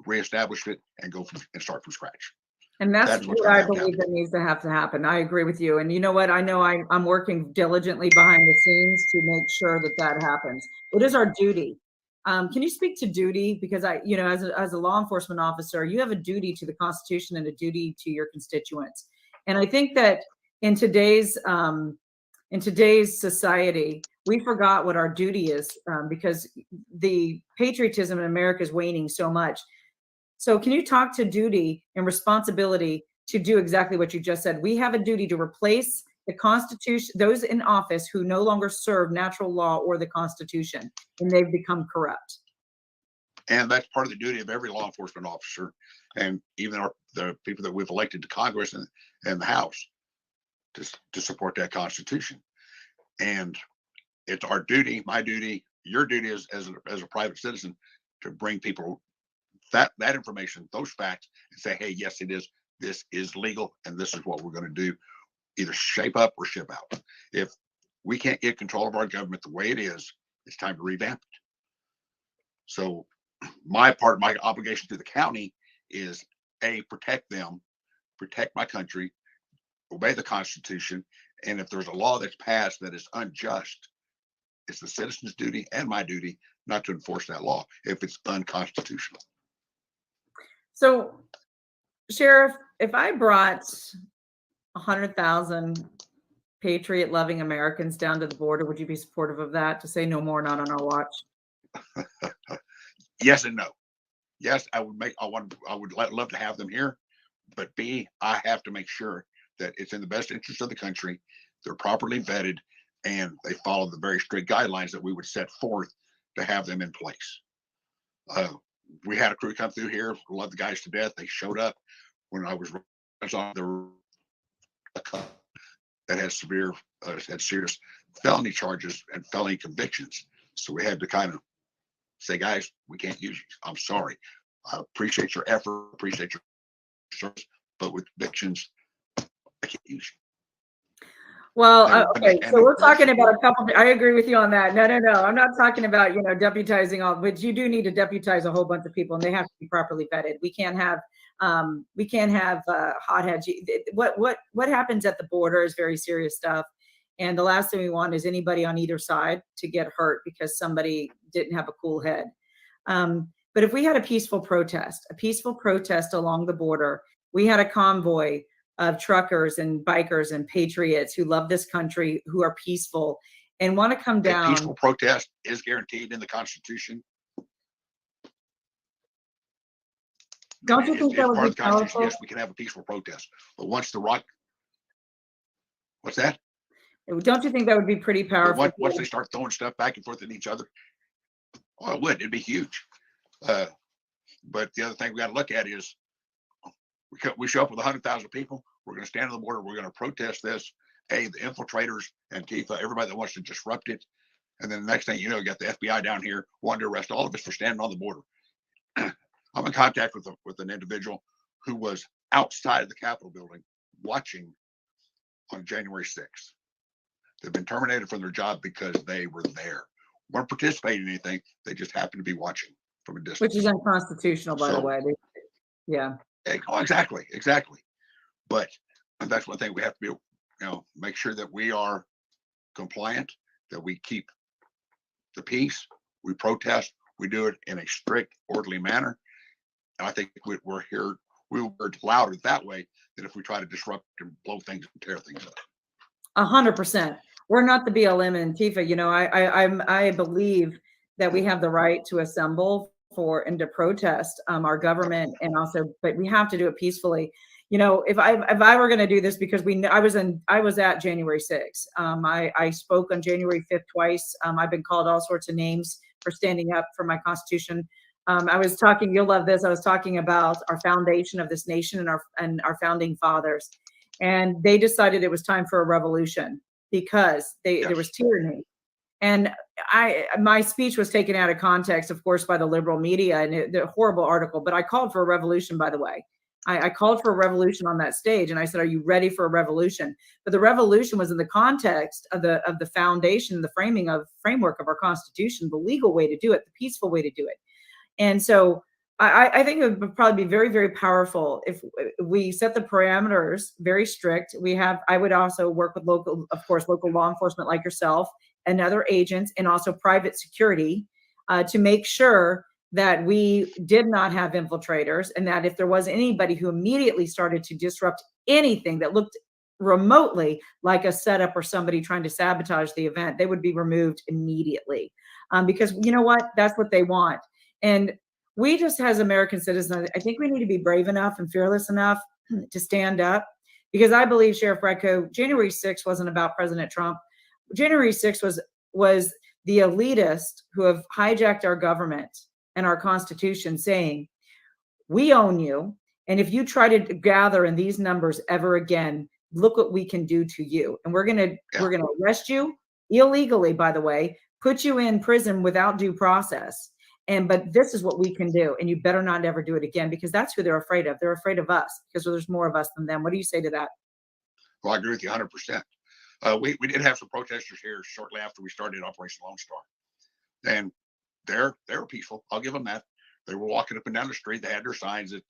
reestablish it, and start from scratch. And that's what I believe that needs to happen. I agree with you. And you know what? I know I'm working diligently behind the scenes to make sure that happens. It is our duty. Can you speak to duty? Because as a law enforcement officer, you have a duty to the Constitution and a duty to your constituents. And I think that in today's society, we forgot what our duty is, because the patriotism in America is waning so much. So can you talk to duty and responsibility to do exactly what you just said? We have a duty to replace the Constitution, those in office who no longer serve natural law or the Constitution, and they've become corrupt. And that's part of the duty of every law enforcement officer, and even the people that we've elected to Congress and the House to support that Constitution. And it's our duty, my duty, your duty as a private citizen, to bring people that information, those facts, and say, hey, yes, it is. This is legal, and this is what we're going to do. Either shape up or ship out. If we can't get control of our government the way it is, it's time to revamp it. So my obligation to the county is protect them, protect my country, obey the Constitution, And if there's a law that's passed that is unjust, it's the citizen's duty and my duty not to enforce that law if it's unconstitutional. So, Sheriff, if I brought 100,000 patriot loving Americans down to the border, would you be supportive of that, to say no more, not on our watch? Yes and no. Yes, I would love to have them here, but B, I have to make sure that it's in the best interest of the country. They're properly vetted and they follow the very strict guidelines that we would set forth to have them in place. We had a crew come through here, loved the guys to death. They showed up when I was on the that had serious felony charges and felony convictions. So we had to kind of say, guys, we can't use you. I'm sorry. I appreciate your effort, appreciate your service, but with convictions, I can't use you. Well, okay, so we're talking about a couple. I agree with you on that. No, I'm not talking about deputizing all, but you do need to deputize a whole bunch of people, and they have to be properly vetted. We can't have hotheads. What happens at the border is very serious stuff, and the last thing we want is anybody on either side to get hurt because somebody didn't have a cool head. But if we had a peaceful protest along the border, we had a convoy of truckers and bikers and patriots who love this country, who are peaceful and want to come down. A peaceful protest is guaranteed in the Constitution. Don't you think that would be powerful? Yes, we can have a peaceful protest, but once the rock, what's that? Don't you think that would be pretty powerful? Once they start throwing stuff back and forth at each other, oh, it would. It'd be huge. But the other thing we got to look at is we show up with 100,000 people. We're going to stand on the border. We're going to protest this. Hey, the infiltrators, Antifa, everybody that wants to disrupt it. And then the next thing you know, you got the FBI down here wanting to arrest all of us for standing on the border. I'm in contact with an individual who was outside of the Capitol building watching on January 6th. They've been terminated from their job because they were there. Weren't participating in anything. They just happened to be watching from a distance. Which is unconstitutional, by the way. Yeah. Oh, exactly. But that's one thing we have to be, make sure that we are compliant, that we keep the peace, we protest, we do it in a strict, orderly manner. And I think we're louder that way than if we try to disrupt and blow things and tear things up. 100%. We're not the BLM and Antifa. I believe that we have the right to assemble and to protest our government, and also, but we have to do it peacefully. If I were going to do this, because I was at January 6th. I spoke on January 5th twice. I've been called all sorts of names for standing up for my Constitution. I was talking, you'll love this. I was talking about our foundation of this nation and our founding fathers, and they decided it was time for a revolution because there was tyranny. And my speech was taken out of context, of course, by the liberal media, and the horrible article. But I called for a revolution, by the way. I called for a revolution on that stage, and I said, "Are you ready for a revolution?" But the revolution was in the context of the foundation, the framework of our Constitution, the legal way to do it, the peaceful way to do it. And so I think it would probably be very, very powerful if we set the parameters very strict. I would also work with local law enforcement like yourself and other agents, and also private security, to make sure that we did not have infiltrators, and that if there was anybody who immediately started to disrupt anything that looked remotely like a setup or somebody trying to sabotage the event, they would be removed immediately. Because you know what? That's what they want. And we just, as American citizens, I think we need to be brave enough and fearless enough to stand up, because I believe, Sheriff Bredko, January 6th wasn't about President Trump. January 6th was the elitists who have hijacked our government and our Constitution, saying, we own you. And if you try to gather in these numbers ever again, look what we can do to you. And we're going to arrest you illegally, by the way, put you in prison without due process. But this is what we can do. And you better not ever do it again, because that's who they're afraid of. They're afraid of us because there's more of us than them. What do you say to that? Well, I agree with you 100%. We did have some protesters here shortly after we started Operation Lone Star. And they were peaceful. I'll give them that. They were walking up and down the street. They had their signs that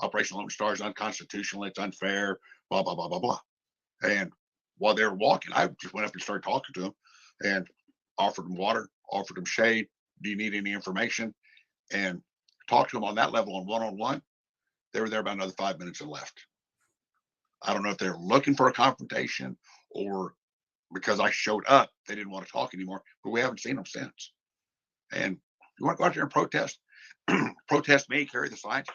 Operation Lone Star is unconstitutional. It's unfair, blah, blah, blah, blah, blah. while they were walking, I just went up and started talking to them and offered them water, offered them shade. Do you need any information? And talked to them on that level on one-on-one. They were there about another 5 minutes and left. I don't know if they're looking for a confrontation or because I showed up, they didn't want to talk anymore, but we haven't seen them since. And you want to go out there and protest? Protest me, carry the signs.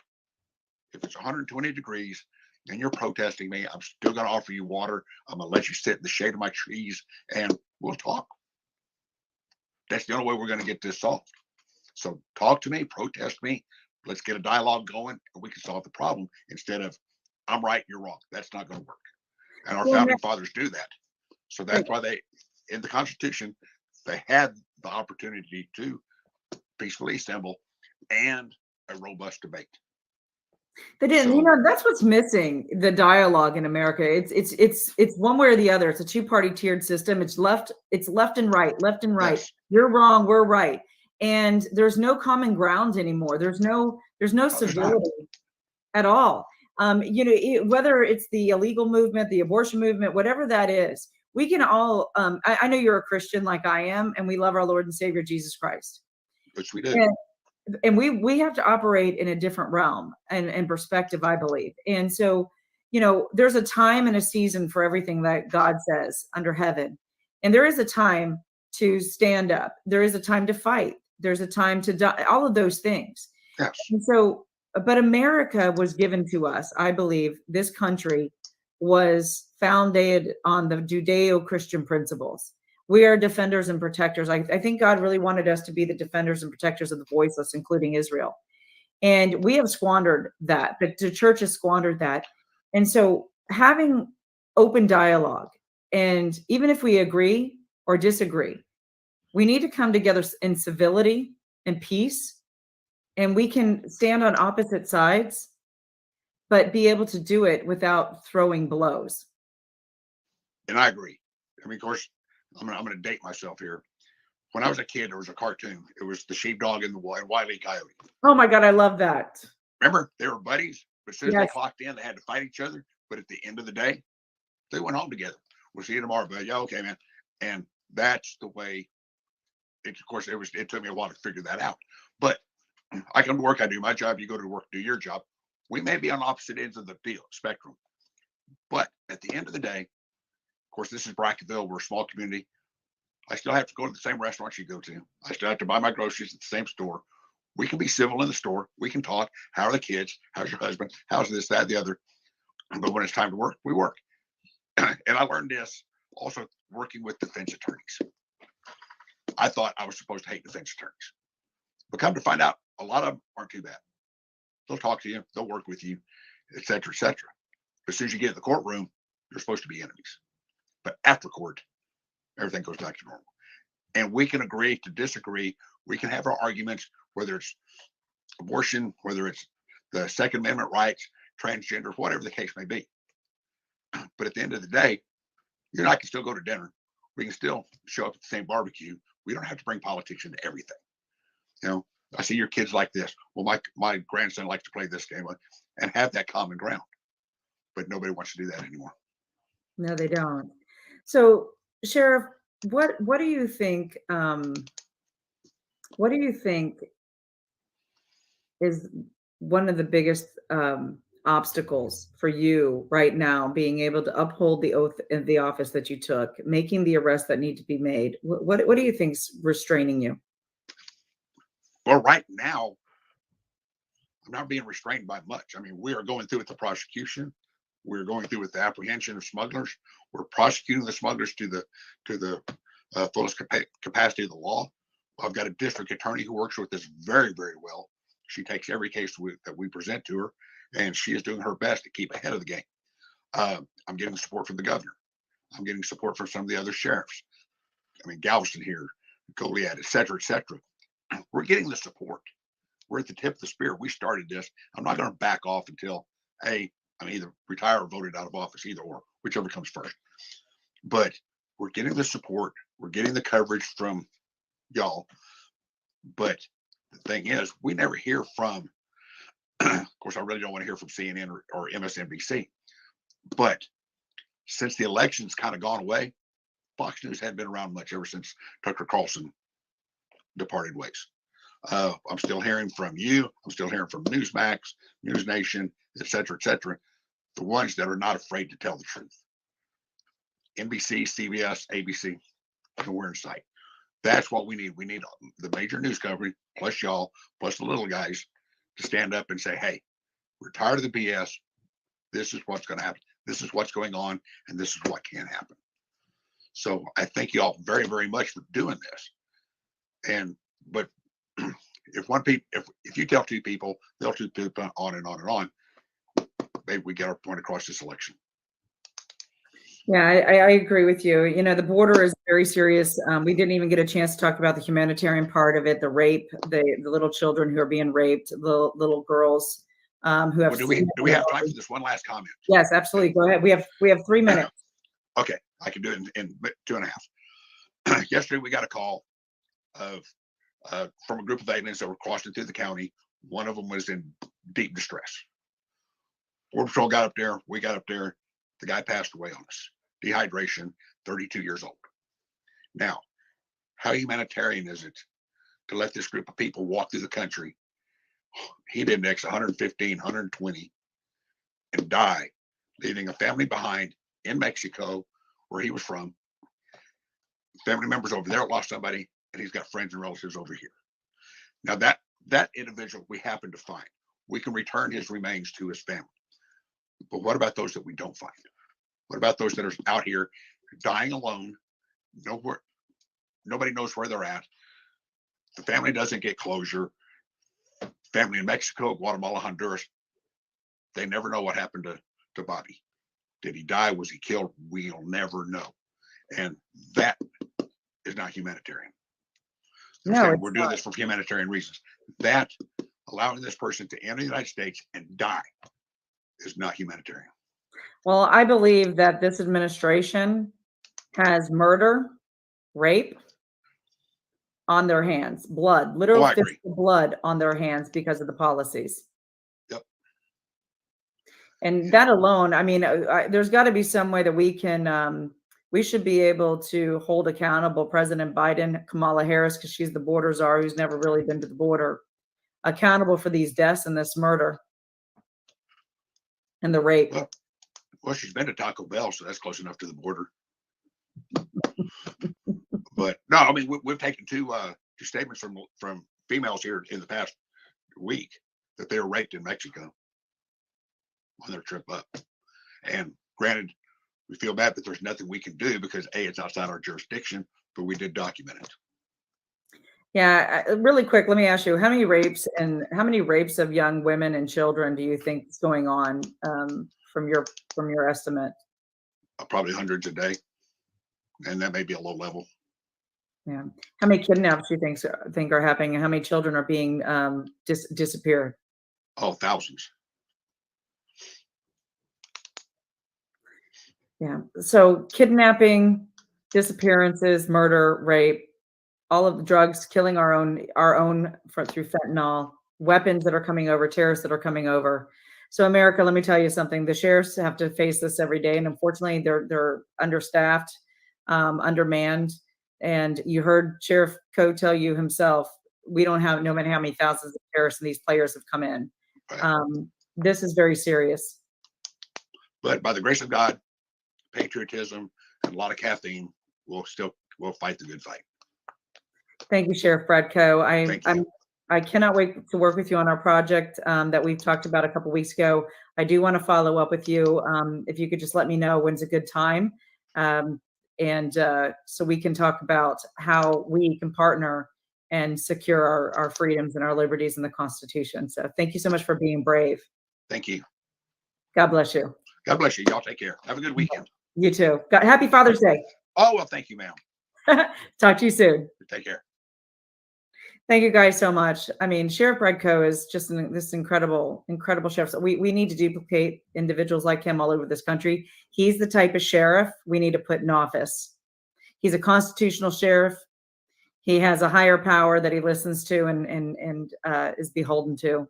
If it's 120 degrees and you're protesting me, I'm still going to offer you water. I'm going to let you sit in the shade of my trees and we'll talk. That's the only way we're going to get this solved. So talk to me, protest me. Let's get a dialogue going and we can solve the problem instead of I'm right, you're wrong. That's not going to work. And our founding fathers do that. So that's why they, in the Constitution, they had the opportunity to peacefully assemble and a robust debate. They didn't, So, that's what's missing, the dialogue in America. It's one way or the other. It's a two-party tiered system. It's left and right, left and right. yes. You're wrong, we're right. And there's no common ground anymore. There's no civility at all. Whether it's the illegal movement, the abortion movement, whatever that is, we can all, I know you're a Christian like I am, and we love our Lord and Savior, Jesus Christ. Which we do. And we have to operate in a different realm and perspective, I believe. And so, there's a time and a season for everything that God says under heaven. And there is a time to stand up. There is a time to fight. There's a time to die, all of those things. Yes. And so, but America was given to us. I believe this country was founded on the Judeo-Christian principles. We are defenders and protectors. I think God really wanted us to be the defenders and protectors of the voiceless, including Israel. And we have squandered that. The church has squandered that. And so having open dialogue, and even if we agree or disagree, we need to come together in civility and peace. And we can stand on opposite sides, but be able to do it without throwing blows. And I agree. I mean, of course, I'm going to date myself here. When I was a kid, there was a cartoon. It was the sheepdog and the Wile E. Coyote. Oh my God, I love that. Remember, they were buddies, but as soon as Yes. they clocked in, they had to fight each other. But at the end of the day, they went home together. We'll see you tomorrow, but yeah, okay, man. And that's the way. Of course, it took me a while to figure that out. But I come to work, I do my job. You go to work, do your job. We may be on opposite ends of the spectrum, but at the end of the day, of course, this is Brackettville. We're a small community. I still have to go to the same restaurants you go to. I still have to buy my groceries at the same store. We can be civil in the store. We can talk. How are the kids? How's your husband? How's this, that, the other? But when it's time to work, we work. And I learned this also working with defense attorneys. I thought I was supposed to hate defense attorneys. But come to find out, a lot of them aren't too bad. They'll talk to you. They'll work with you, et cetera, et cetera. But as soon as you get in the courtroom, you're supposed to be enemies. But after court, everything goes back to normal. And we can agree to disagree. We can have our arguments, whether it's abortion, whether it's the Second Amendment rights, transgender, whatever the case may be. But at the end of the day, you and I can still go to dinner. We can still show up at the same barbecue. We don't have to bring politics into everything. I see your kids like this. Well, my grandson likes to play this game and have that common ground. But nobody wants to do that anymore. No, they don't. So, Sheriff, what do you think? What do you think is one of the biggest obstacles for you right now, being able to uphold the oath of the office that you took, making the arrests that need to be made? What do you think's restraining you? Well, right now, I'm not being restrained by much. I mean, we are going through with the prosecution. We're going through with the apprehension of smugglers. We're prosecuting the smugglers to the fullest capacity of the law. I've got a district attorney who works with us very, very well. She takes every case that we present to her, and she is doing her best to keep ahead of the game. I'm getting support from the governor. I'm getting support from some of the other sheriffs. I mean, Galveston here, Goliad, et cetera, et cetera. We're getting the support. We're at the tip of the spear. We started this. I'm not going to back off until I'm either retired or voted out of office, either or, whichever comes first. But we're getting the support. We're getting the coverage from y'all. But the thing is, we never hear from, of course, I really don't want to hear from CNN or MSNBC. But since the election's kind of gone away, Fox News hadn't been around much ever since Tucker Carlson departed ways. I'm still hearing from you. I'm still hearing from Newsmax, News Nation, et cetera, the ones that are not afraid to tell the truth. NBC, CBS, ABC, nowhere in sight. That's what we need. We need the major news coverage, plus y'all, plus the little guys, to stand up and say, hey, we're tired of the BS. This is what's going to happen. This is what's going on, and this is what can happen. So I thank you all very, very much for doing this. But if you tell two people, they'll two people on and on and on. Maybe we get our point across this election. Yeah, I agree with you. You know, the border is very serious. We didn't even get a chance to talk about the humanitarian part of it, the rape, the little children who are being raped, the little girls who have. Well, do we have time for this one last comment? Yes, absolutely. Go ahead. We have 3 minutes. Okay, I can do it in 2.5. Yesterday, we got a call from a group of aliens that were crossing through the county. One of them was in deep distress. Border Patrol got up there. We got up there. The guy passed away on us. Dehydration, 32 years old. Now, how humanitarian is it to let this group of people walk through the country, heat index 115, 120, and die, leaving a family behind in Mexico, where he was from? Family members over there lost somebody, and he's got friends and relatives over here. Now, that individual we happen to find, we can return his remains to his family. But what about those that we don't find? What about those that are out here dying alone? Nobody knows where they're at. The family doesn't get closure. Family in Mexico, Guatemala, Honduras, they never know what happened to Bobby. Did he die? Was he killed? We'll never know. And that is not humanitarian. No, we're doing this for humanitarian reasons. That allowing this person to enter the United States and die is not humanitarian. Well, I believe that this administration has murder, rape on their hands, blood, literal physical blood on their hands because of the policies. Yep. And that alone, I mean, there's got to be some way that we should be able to hold accountable President Biden, Kamala Harris, because she's the border czar who's never really been to the border, accountable for these deaths and this murder and the rape. Well, she's been to Taco Bell, so that's close enough to the border. But no, I mean, we've taken two statements from females here in the past week that they were raped in Mexico on their trip up. And granted, we feel bad, but there's nothing we can do because A, it's outside our jurisdiction, but we did document it. Yeah, really quick, let me ask you, how many rapes of young women and children do you think is going on from your estimate? Probably hundreds a day, and that may be a low level. Yeah. How many kidnaps do you think are happening, and how many children are being disappeared? Oh, thousands. Yeah. So kidnapping, disappearances, murder, rape, all of the drugs, killing our own through fentanyl, weapons that are coming over, terrorists that are coming over. So America, let me tell you something. The sheriffs have to face this every day, and unfortunately, they're understaffed, undermanned. And you heard Sheriff Coe tell you himself, we don't have no matter how many thousands of terrorists and these players have come in. Right. This is very serious. But by the grace of God, patriotism, and a lot of caffeine, we'll fight the good fight. Thank you, Sheriff Brad Coe. I cannot wait to work with you on our project that we've talked about a couple weeks ago. I do want to follow up with you. If you could just let me know when's a good time. So we can talk about how we can partner and secure our freedoms and our liberties in the Constitution. So thank you so much for being brave. Thank you. God bless you. God bless you. Y'all take care. Have a good weekend. You too. Happy Father's Day. Oh, well, thank you, ma'am. Talk to you soon. Take care. Thank you guys so much. I mean, Sheriff Brad Coe is just this incredible sheriff. So we need to duplicate individuals like him all over this country. He's the type of sheriff we need to put in office. He's a constitutional sheriff. He has a higher power that he listens to and is beholden to.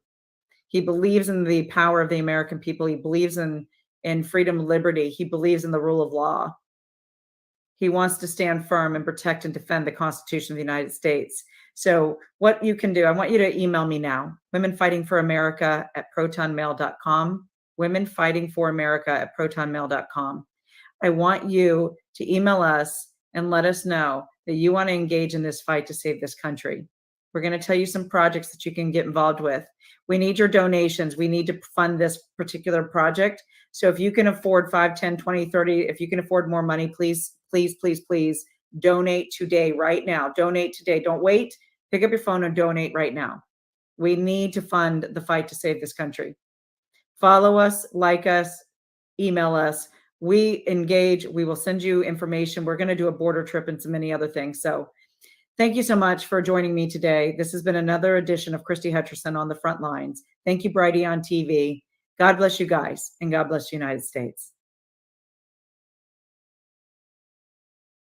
He believes in the power of the American people. He believes in in freedom and liberty. He believes in the rule of law. He wants to stand firm and protect and defend the Constitution of the United States. So what you can do, I want you to email me now, womenfightingforamerica@protonmail.com, womenfightingforamerica@protonmail.com. I want you to email us and let us know that you want to engage in this fight to save this country. We're going to tell you some projects that you can get involved with. We need your donations. We need to fund this particular project. So if you can afford 5, 10, 20, 30, if you can afford more money, please, please, please, please donate today, right now. Donate today. Don't wait. Pick up your phone and donate right now. We need to fund the fight to save this country. Follow us, like us, email us. We engage. We will send you information. We're going to do a border trip and so many other things. So thank you so much for joining me today. This has been another edition of Christie Hutcherson on the Front Lines. Thank you, Bridie on TV. God bless you guys, and God bless the United States.